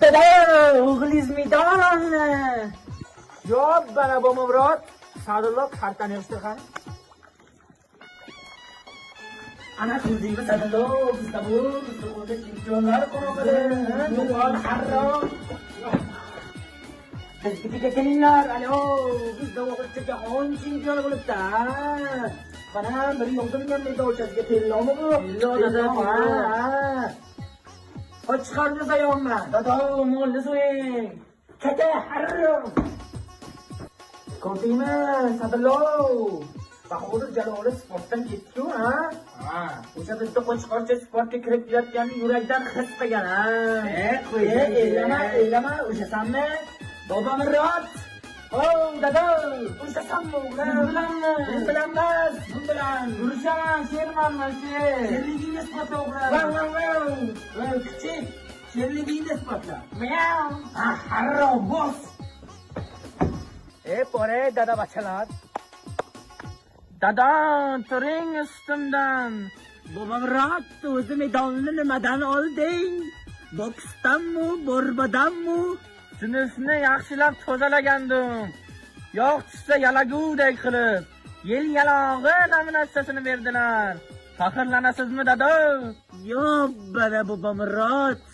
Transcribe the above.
Dada, o'g'liz midon. Yo, bana با مراد Sadulloh kartani yig'ishtirgan. Ana ko'rdingmi Sadulloh, bizda o'ta chempionlar qo'rqadi. Yo'qol harrom. Bizga kelinglar, alo, bizda o'ta jahon chempioni bo'libdi. Mana bir yo'ldan medalchasiga tellomi bu? Tello dada. Qoch chiqardi sayonman. Dada, molni so'ying. Kata harrom. Ko'rdingmi Sadulloh? Bahodir Jaloli sportdan ketdi-ku, ha? Ha. O'sha bizda qo'chqorcha sportga kirib kelayotganini yurakdan his qilgan, ha? Eylama, o'shasanmi? Bobomurod. Oh, dada, o'shasanmi o'g'lim? Men bilanmas. Men bilan. Urishaman, shermanman, sher. Sherligingni isbotla o'g'lim. Voy, kichik. Sherligingni isbotla. Miyav. Ha, harrom, bos. Pore dada bachalar. Dada, turing ustimdan. Bobomurod, o'zi medalni nimadan olding? Boksdanmi, borbadanmi? Sinfni yaxshilab tozalagandim. Yog' tushsa yalagudek qilib, yel yalog'i nominatsiyasini berdilar. Faxrlanasizmi dada? Yo'q, bana Bobomurod.